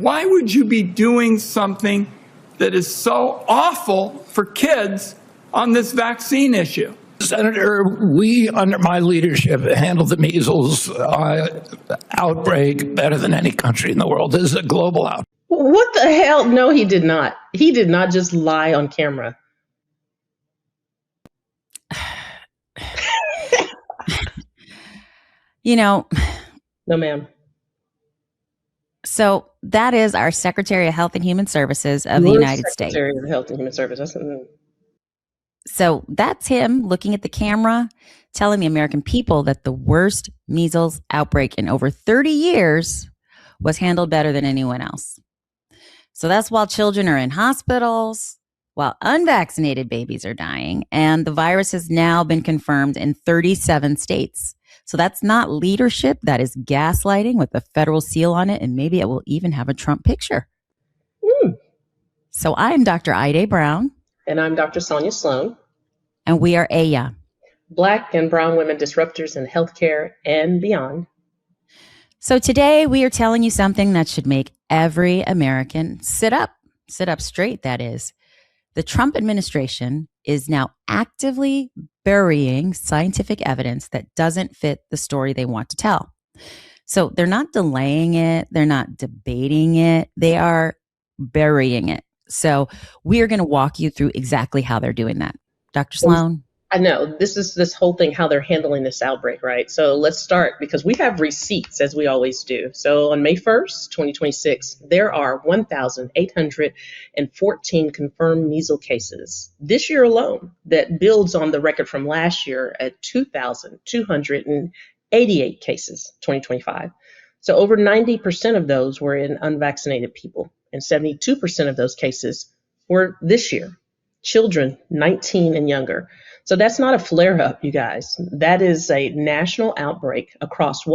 Why would you be doing something that is so awful for kids on this vaccine issue? Senator, we, under my leadership, handled the measles outbreak better than any country in the world. This is a global outbreak. What the hell? No, he did not. He did not just lie on camera. No, ma'am. So that is our Secretary of Health and Human Services of the United States. Secretary of Health and Human Services. So that's him looking at the camera, telling the American people that the worst measles outbreak in over 30 years was handled better than anyone else. So that's while children are in hospitals, while unvaccinated babies are dying, and the virus has now been confirmed in 37 states. So that's not leadership, that is gaslighting with a federal seal on it, and maybe it will even have a Trump picture. So I am Dr. Haydée Brown. And I'm Dr. Sonya Sloan. And we are AYA, Black and Brown Women Disruptors in Healthcare and Beyond. So today we are telling you something that should make every American sit up straight, that is. The Trump administration is now actively burying scientific evidence that doesn't fit the story they want to tell. So they're not delaying it. They're not debating it. They are burying it. So we are going to walk you through exactly how they're doing that. Dr. Sloan? I know this whole thing, how they're handling this outbreak, right? So let's start because we have receipts as we always do. So on May 1st, 2026, there are 1,814 confirmed measles cases this year alone. That builds on the record from last year at 2,288 cases, 2025. So over 90% of those were in unvaccinated people, and 72% of those cases were this year, children 19 and younger. So that's not a flare-up, you guys. That is a national outbreak across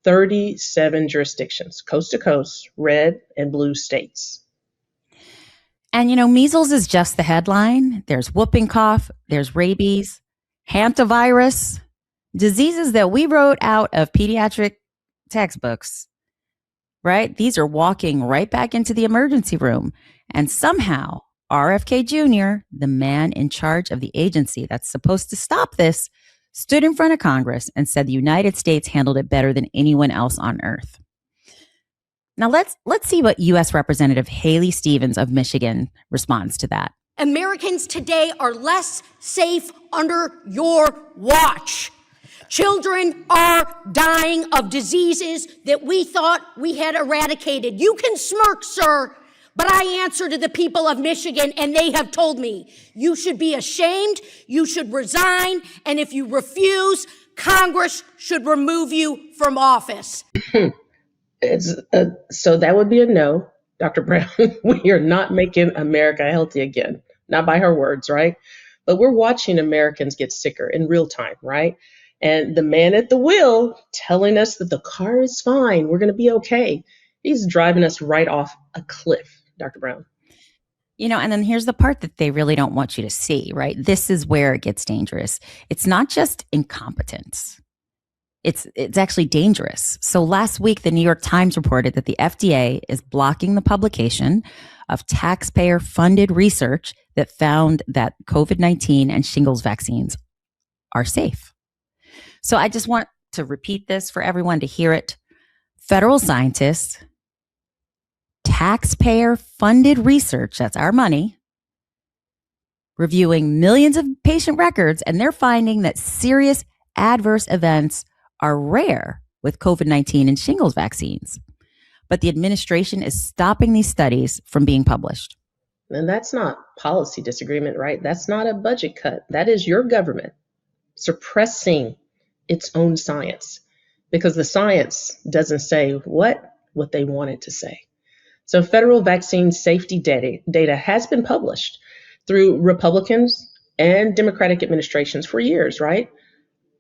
37 jurisdictions, coast to coast, red and blue states. And measles is just the headline. There's whooping cough, there's rabies, hantavirus, diseases that we wrote out of pediatric textbooks, right? These are walking right back into the emergency room. And somehow RFK Jr., the man in charge of the agency that's supposed to stop this, stood in front of Congress and said the United States handled it better than anyone else on earth. Now let's see what U.S. Representative Haley Stevens of Michigan responds to that. Americans today are less safe under your watch. Children are dying of diseases that we thought we had eradicated. You can smirk, sir, but I answer to the people of Michigan, and they have told me, you should be ashamed, you should resign, and if you refuse, Congress should remove you from office. So that would be a no, Dr. Brown. We are not making America healthy again, not by her words, right? But we're watching Americans get sicker in real time, right? And the man at the wheel telling us that the car is fine, we're going to be okay. He's driving us right off a cliff. Dr. Brown. And then here's the part that they really don't want you to see, right? This is where it gets dangerous. It's not just incompetence. It's actually dangerous. So last week, the New York Times reported that the FDA is blocking the publication of taxpayer-funded research that found that COVID-19 and shingles vaccines are safe. So I just want to repeat this for everyone to hear it. Federal scientists, taxpayer-funded research, that's our money, reviewing millions of patient records, and they're finding that serious adverse events are rare with COVID-19 and shingles vaccines. But the administration is stopping these studies from being published. And that's not policy disagreement, right? That's not a budget cut. That is your government suppressing its own science because the science doesn't say what they want it to say. So federal vaccine safety data has been published through Republicans and Democratic administrations for years, right?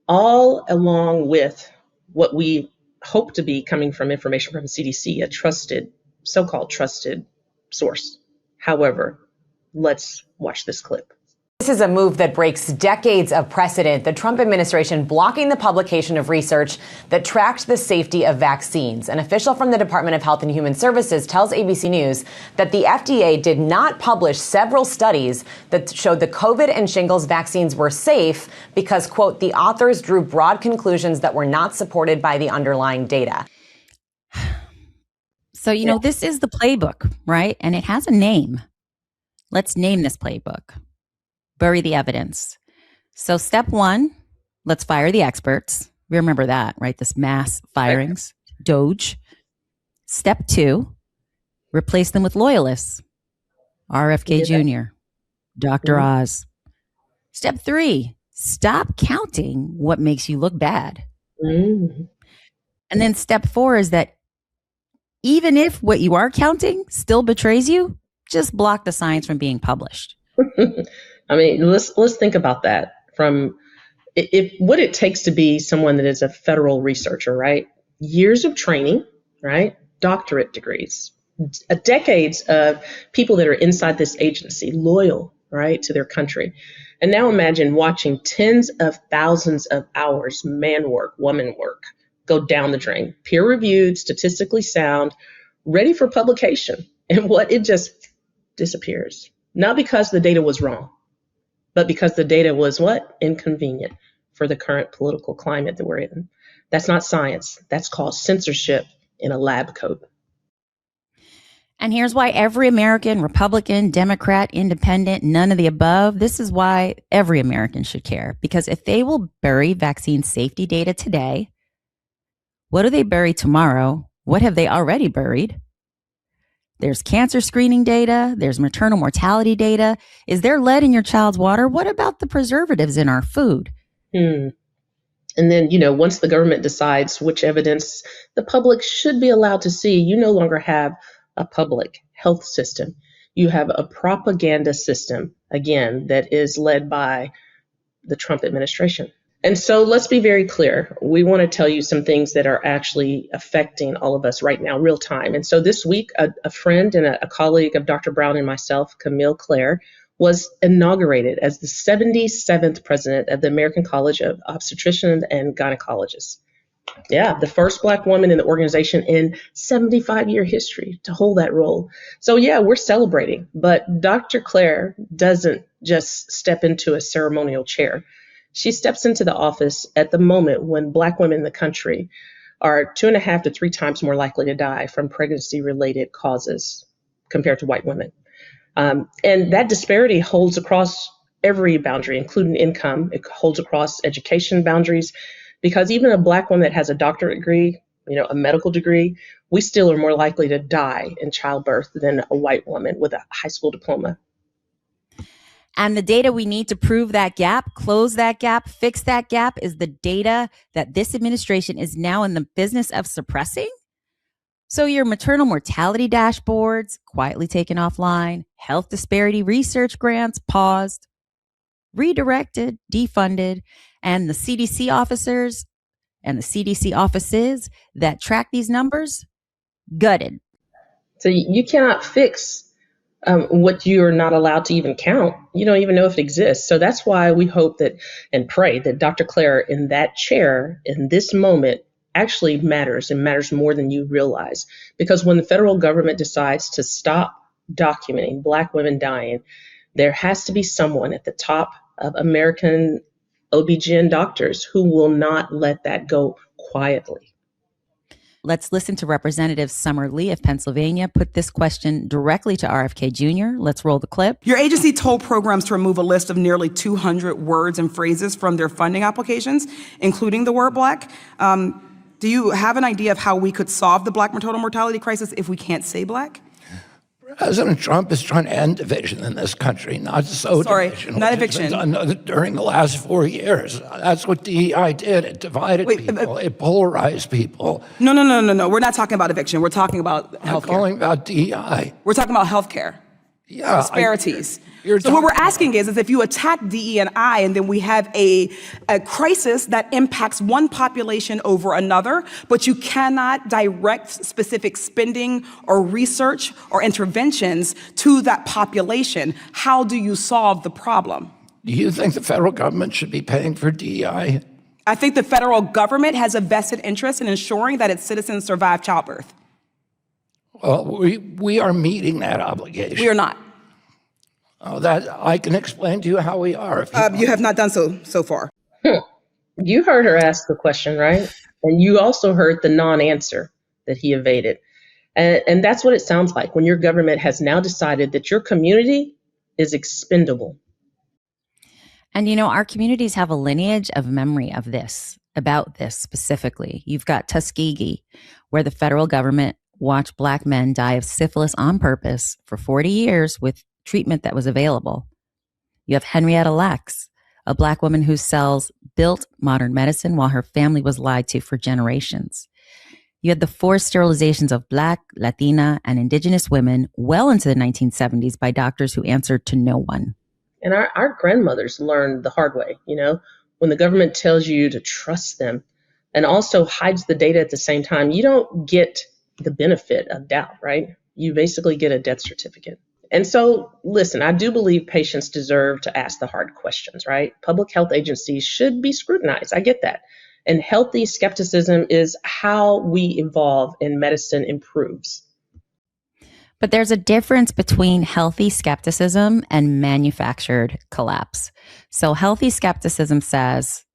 All along with what we hope to be coming from information from CDC, a trusted, so-called trusted source. However, let's watch this clip. This is a move that breaks decades of precedent. The Trump administration blocking the publication of research that tracked the safety of vaccines. An official from the Department of Health and Human Services tells ABC News that the FDA did not publish several studies that showed the COVID and shingles vaccines were safe because, quote, the authors drew broad conclusions that were not supported by the underlying data. So, this is the playbook, right? And it has a name. Let's name this playbook. Bury the evidence. So step one, let's fire the experts. We remember that, right? This mass firings, Doge. Step two, replace them with loyalists. RFK Jr., Dr. Oz. Step three, stop counting what makes you look bad. And then step four is that even if what you are counting still betrays you, just block the science from being published. I mean, let's think about that from what it takes to be someone that is a federal researcher, right? Years of training, right? Doctorate degrees, decades of people that are inside this agency, loyal, right, to their country. And now imagine watching tens of thousands of hours, man work, woman work, go down the drain, peer reviewed, statistically sound, ready for publication. And it just disappears. Not because the data was wrong, but because the data was inconvenient for the current political climate that we're in. That's not science. That's called censorship in a lab coat. And here's why every American, Republican, Democrat, Independent, none of the above, this is why every American should care. Because if they will bury vaccine safety data today, what do they bury tomorrow? What have they already buried? There's cancer screening data. There's maternal mortality data. Is there lead in your child's water? What about the preservatives in our food? And then, once the government decides which evidence the public should be allowed to see, you no longer have a public health system. You have a propaganda system, again, that is led by the Trump administration. And so let's be very clear. We want to tell you some things that are actually affecting all of us right now, real time. And so this week, a friend and a colleague of Dr. Brown and myself, Camille Claire, was inaugurated as the 77th president of the American College of Obstetricians and Gynecologists. Yeah, the first Black woman in the organization in 75-year history to hold that role. So yeah, we're celebrating, but Dr. Claire doesn't just step into a ceremonial chair. She steps into the office at the moment when Black women in the country are 2.5 to 3 times more likely to die from pregnancy-related causes compared to white women. And that disparity holds across every boundary, including income. It holds across education boundaries, because even a Black woman that has a doctorate degree, a medical degree, we still are more likely to die in childbirth than a white woman with a high school diploma. And the data we need to prove that gap, close that gap, fix that gap is the data that this administration is now in the business of suppressing. So your maternal mortality dashboards quietly taken offline, health disparity research grants paused, redirected, defunded, and the CDC officers and the CDC offices that track these numbers, gutted. So you cannot fix what you're not allowed to even count. You don't even know if it exists. So that's why we hope that and pray that Dr. Claire in that chair in this moment actually matters, and matters more than you realize. Because when the federal government decides to stop documenting Black women dying, there has to be someone at the top of American OB/GYN doctors who will not let that go quietly. Let's listen to Representative Summer Lee of Pennsylvania put this question directly to RFK Jr. Let's roll the clip. Your agency told programs to remove a list of nearly 200 words and phrases from their funding applications, including the word Black. Do you have an idea of how we could solve the Black maternal mortality crisis if we can't say Black? President Trump is trying to end division in this country, not so division. Not eviction. During the last 4 years. That's what DEI did. It divided people. It polarized people. No. We're not talking about eviction. We're talking about healthcare. I'm calling about DEI. We're talking about healthcare. Yeah. Disparities. So what we're asking is if you attack DE&I and then we have a crisis that impacts one population over another, but you cannot direct specific spending or research or interventions to that population, how do you solve the problem? Do you think the federal government should be paying for DEI? I think the federal government has a vested interest in ensuring that its citizens survive childbirth. Well, we are meeting that obligation. We are not. Oh, that I can explain to you how we are. If You have not done so far. You heard her ask the question, right? And you also heard the non-answer that he evaded. And that's what it sounds like when your government has now decided that your community is expendable. And, our communities have a lineage of memory of this, about this specifically. You've got Tuskegee, where the federal government watched Black men die of syphilis on purpose for 40 years with treatment that was available. You have Henrietta Lacks, a Black woman whose cells built modern medicine while her family was lied to for generations. You had the forced sterilizations of Black, Latina, and Indigenous women well into the 1970s by doctors who answered to no one. And our grandmothers learned the hard way, when the government tells you to trust them and also hides the data at the same time, you don't get the benefit of doubt, right? You basically get a death certificate. And so, listen, I do believe patients deserve to ask the hard questions, right? Public health agencies should be scrutinized. I get that. And healthy skepticism is how we evolve and medicine improves. But there's a difference between healthy skepticism and manufactured collapse. So healthy skepticism says,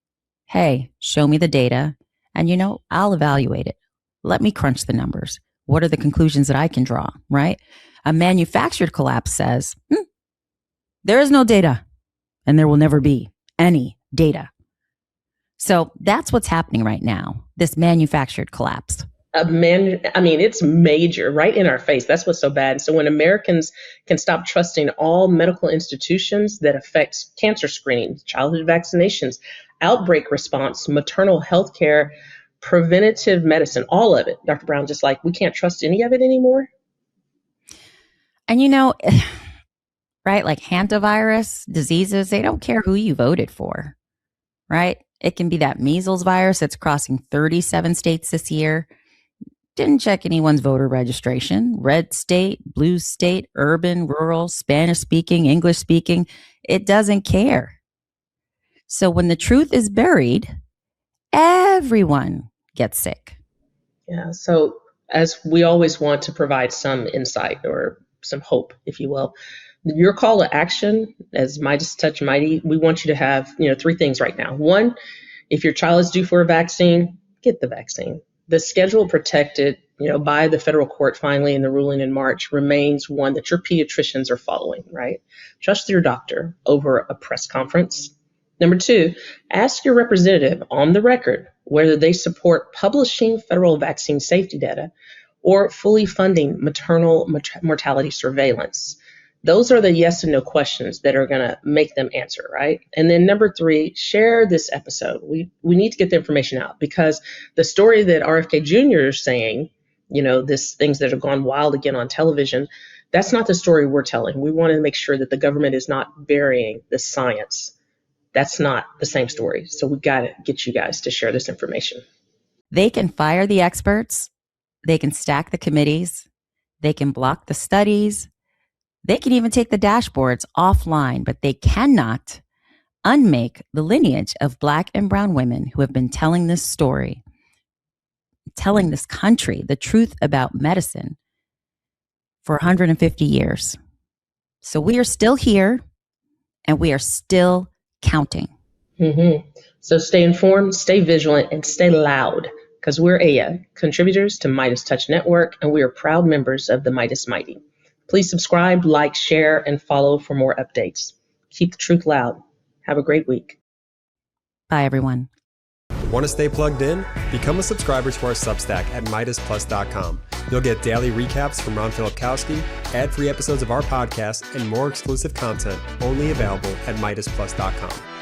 hey, show me the data and, I'll evaluate it. Let me crunch the numbers. What are the conclusions that I can draw, right? A manufactured collapse says, there is no data and there will never be any data. So that's what's happening right now, this manufactured collapse. It's major, right in our face. That's what's so bad. So when Americans can stop trusting all medical institutions that affect cancer screening, childhood vaccinations, outbreak response, maternal health care, preventative medicine, all of it, Dr. Brown, just like we can't trust any of it anymore. And right, like hantavirus diseases, they don't care who you voted for, right? It can be that measles virus that's crossing 37 states this year. Didn't check anyone's voter registration. Red state, blue state, urban, rural, Spanish speaking, English speaking. It doesn't care. So when the truth is buried, everyone gets sick. Yeah. So as we always want to provide some insight or some hope, if you will, your call to action as MeidasTouch Mighty, we want you to have, 3 things right now. 1, if your child is due for a vaccine, get the vaccine. The schedule protected, by the federal court finally in the ruling in March remains one that your pediatricians are following, right? Trust your doctor over a press conference. Number 2, ask your representative on the record whether they support publishing federal vaccine safety data or fully funding maternal mortality surveillance. Those are the yes and no questions that are going to make them answer, right? And then number 3, share this episode. We need to get the information out because the story that RFK Jr. is saying, this things that have gone wild again on television, that's not the story we're telling. We want to make sure that the government is not burying the science. That's not the same story. So we got to get you guys to share this information. They can fire the experts. They can stack the committees. They can block the studies. They can even take the dashboards offline, but they cannot unmake the lineage of Black and brown women who have been telling this story, telling this country the truth about medicine for 150 years. So we are still here and we are still counting. Mm-hmm. So stay informed, stay vigilant, and stay loud because we're AYA, contributors to MeidasTouch Network, and we are proud members of the Meidas Mighty. Please subscribe, like, share, and follow for more updates. Keep the truth loud. Have a great week. Bye, everyone. Want to stay plugged in? Become a subscriber to our Substack at MeidasPlus.com. You'll get daily recaps from Ron Filipkowski, ad-free episodes of our podcast, and more exclusive content only available at MeidasPlus.com.